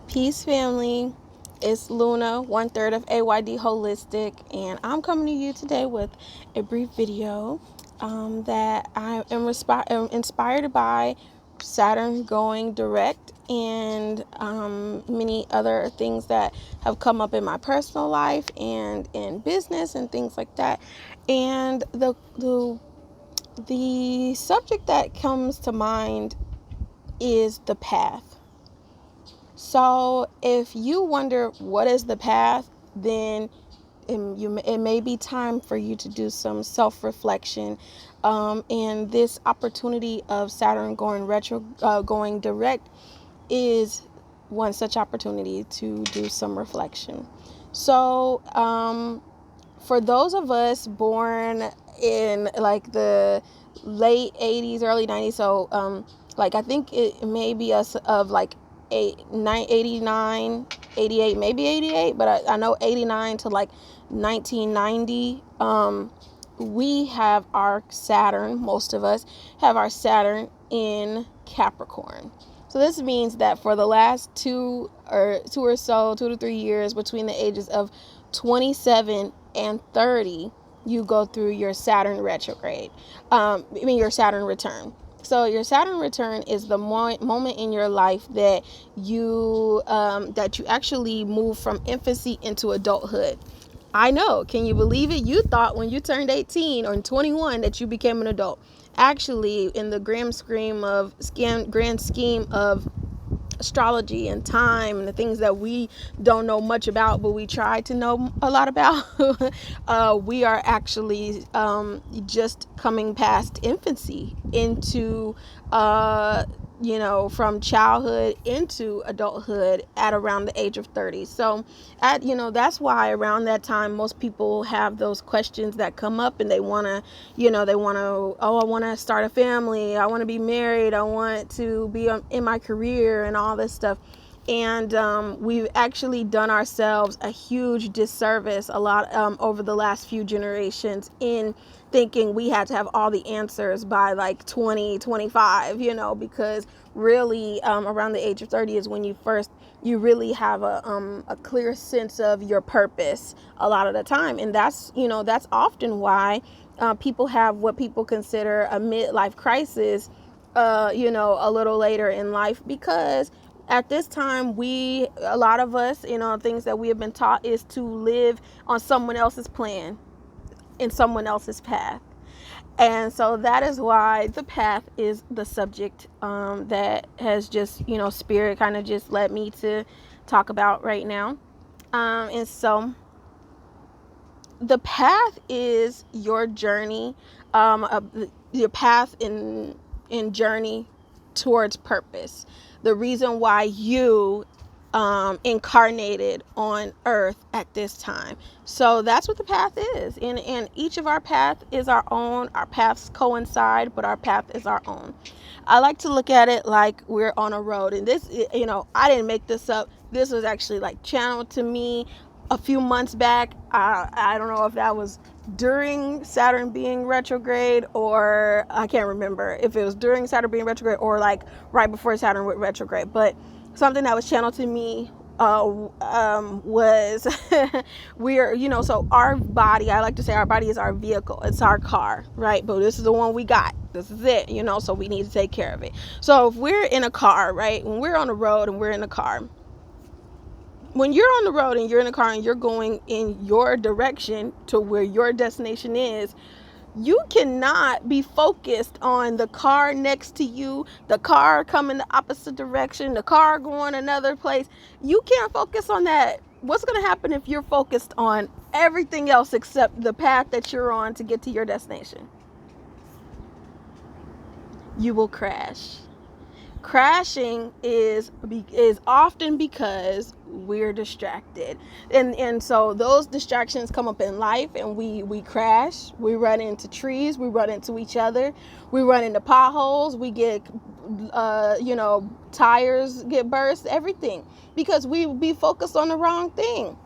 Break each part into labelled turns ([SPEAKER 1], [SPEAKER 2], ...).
[SPEAKER 1] Peace, family. It's Luna, 1/3 of AYD Holistic, and I'm coming to you today with a brief video that I am inspired by Saturn going direct and many other things that have come up in my personal life and in business and things like that. And the subject that comes to mind is the path. So if you wonder what is the path, then it may be time for you to do some self-reflection. And this opportunity of Saturn going going direct is one such opportunity to do some reflection. So for those of us born in like the late 80s, early 90s, so like I think it may be us of like 89, 88, maybe 88, but I know 89 to like 1990. We have our Saturn, most of us have our Saturn in Capricorn. So this means that for the last two to 3 years, between the ages of 27 and 30, you go through your Saturn retrograde. Your Saturn return. So your Saturn return is the moment in your life that you actually move from infancy into adulthood. I know. Can you believe it? You thought when you turned 18 or 21 that you became an adult. Actually, in the grand scheme of astrology and time and the things that we don't know much about but we try to know a lot about, we are actually just coming past infancy into from childhood into adulthood at around the age of 30. So that's why around that time most people have those questions that come up, and they want to I want to start a family, I want to be married, I want to be in my career and all this stuff. And we've actually done ourselves a huge disservice a lot over the last few generations in thinking we had to have all the answers by like 2025, because really around the age of 30 is when you really have a clear sense of your purpose a lot of the time. And that's often why people have what people consider a midlife crisis a little later in life, because at this time a lot of us, things that we have been taught is to live on someone else's plan, in someone else's path. And so that is why the path is the subject that has just, spirit kind of just led me to talk about right now. And so the path is your journey, your path in journey towards purpose. The reason why you incarnated on earth at this time. So that's what the path is. And each of our path is our own. Our paths coincide, but our path is our own. I like to look at it like we're on a road. And this, I didn't make this up. This was actually like channeled to me a few months back. I don't know if that was during Saturn being retrograde, or I can't remember if it was during Saturn being retrograde or like right before Saturn went retrograde. But something that was channeled to me was so our body, I like to say our body is our vehicle, it's our car, right? But this is the one we got, this is it, so we need to take care of it. So if we're in a car, right, when we're on the road and we're in a car, when you're on the road and you're in a car and you're going in your direction to where your destination is, you cannot be focused on the car next to you, the car coming the opposite direction, the car going another place. You can't focus on that. What's going to happen if you're focused on everything else except the path that you're on to get to your destination? You will crash. Crashing is often because we're distracted, and so those distractions come up in life, and we crash. We run into trees, we run into each other, we run into potholes, we get tires get burst, everything, because we be focused on the wrong thing.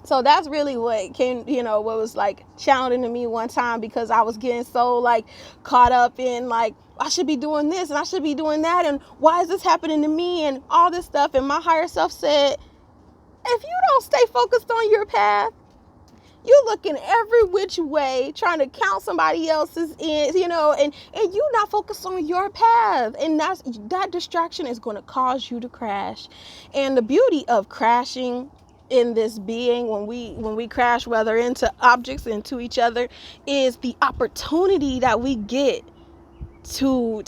[SPEAKER 1] So that's really what came, what was like challenging to me one time, because I was getting so like caught up in like, I should be doing this and I should be doing that, and why is this happening to me and all this stuff. And my higher self said, if you don't stay focused on your path, you looking every which way trying to count somebody else's ends, and you not focused on your path. And that distraction is going to cause you to crash. And the beauty of crashing in this being, when we crash, whether into objects, into each other, is the opportunity that we get to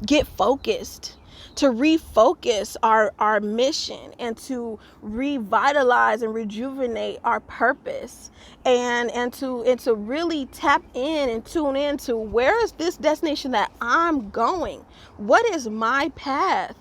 [SPEAKER 1] get focused, to refocus our mission, and to revitalize and rejuvenate our purpose, and to really tap in and tune into, where is this destination that I'm going? What is my path?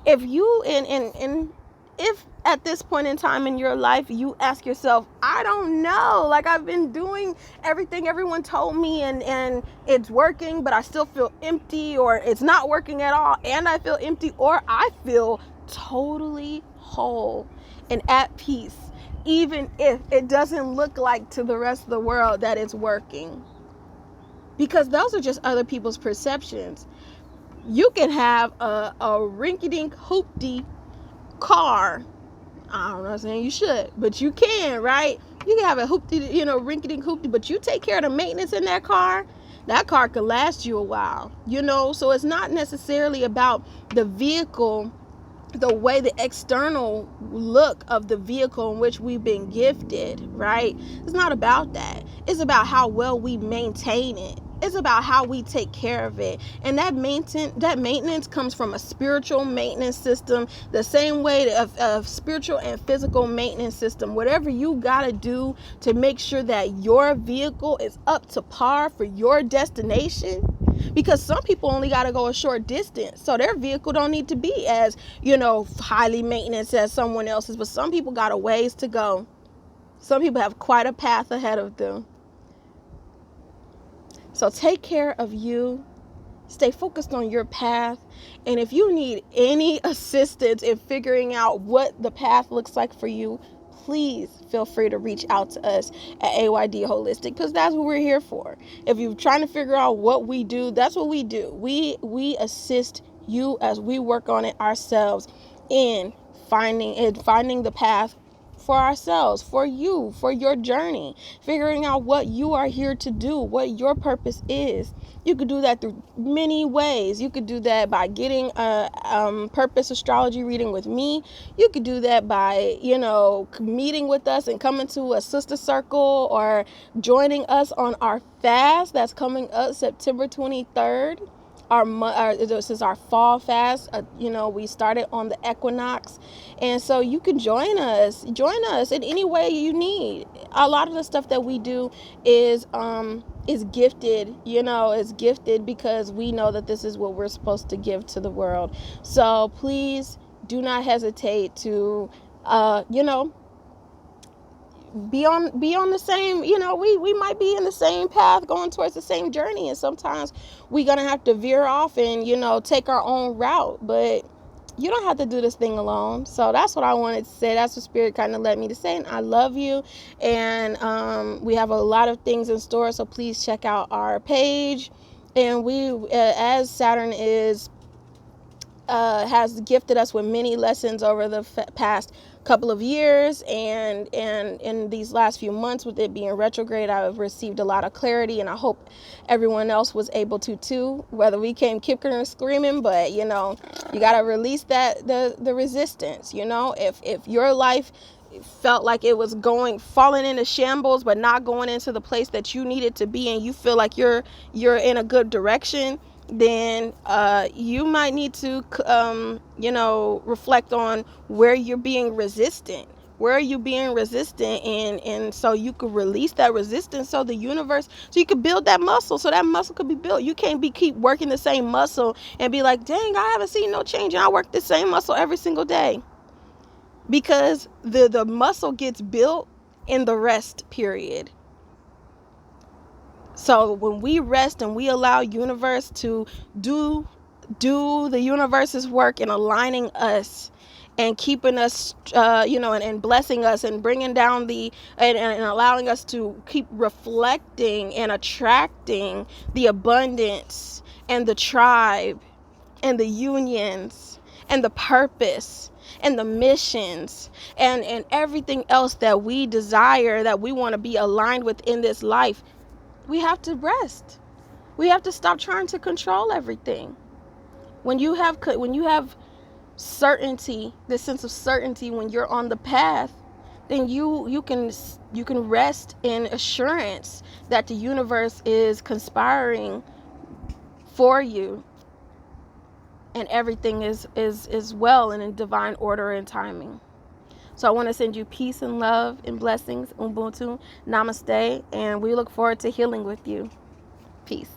[SPEAKER 1] If you and if at this point in time in your life you ask yourself, I don't know, like, I've been doing everything everyone told me, and it's working, but I still feel empty, or it's not working at all and I feel empty, or I feel totally whole and at peace, even if it doesn't look like to the rest of the world that it's working, because those are just other people's perceptions. You can have a rinky-dink hoopty car. I'm not saying you should, but you can, right? You can have a hoopty, rinky-dink hoopty, but you take care of the maintenance in that car could last you a while, So it's not necessarily about the vehicle, the way, the external look of the vehicle in which we've been gifted, right? It's not about that. It's about how well we maintain it. It's about how we take care of it. And that maintenance comes from a spiritual maintenance system, the same way of spiritual and physical maintenance system. Whatever you got to do to make sure that your vehicle is up to par for your destination, because some people only got to go a short distance, so their vehicle don't need to be as highly maintenance as someone else's, but some people got a ways to go. Some people have quite a path ahead of them. So take care of you, stay focused on your path, and if you need any assistance in figuring out what the path looks like for you, please feel free to reach out to us at AYD Holistic, because that's what we're here for. If you're trying to figure out what we do, that's what we do. We assist you as we work on it ourselves in finding the path for ourselves, for you, for your journey, figuring out what you are here to do, what your purpose is. You could do that through many ways. You could do that by getting a purpose astrology reading with me. You could do that by, meeting with us and coming to a sister circle, or joining us on our fast that's coming up September 23rd. This is our fall fast. We started on the equinox, and so you can join us in any way you need. A lot of the stuff that we do is gifted. It's gifted because we know that this is what we're supposed to give to the world. So please do not hesitate to be on the same, we might be in the same path, going towards the same journey, and sometimes we're gonna have to veer off and take our own route, but you don't have to do this thing alone. So that's what I wanted to say. That's what Spirit kind of led me to say, and I love you. And we have a lot of things in store, so please check out our page. And we as Saturn has gifted us with many lessons over the past couple of years, and in these last few months, with it being retrograde, I've received a lot of clarity, and I hope everyone else was able to too, whether we came kicking or screaming. But you got to release the resistance. If your life felt like it was falling into shambles, but not going into the place that you needed to be, and you feel like you're in a good direction, then you might need to reflect on where you're being resistant. Where are you being resistant? And so you could release that resistance, so you could build that muscle, so that muscle could be built. You can't keep working the same muscle and be like, dang, I haven't seen no change, and I work the same muscle every single day. Because the muscle gets built in the rest period. So when we rest and we allow universe to do the universe's work in aligning us and keeping us, and blessing us and bringing down and allowing us to keep reflecting and attracting the abundance and the tribe and the unions and the purpose and the missions and everything else that we desire, that we want to be aligned with in this life. We have to rest. We have to stop trying to control everything. When you have certainty, this sense of certainty, when you're on the path, then you can rest in assurance that the universe is conspiring for you, and everything is well and in divine order and timing. So I want to send you peace and love and blessings. Ubuntu, namaste, and we look forward to healing with you. Peace.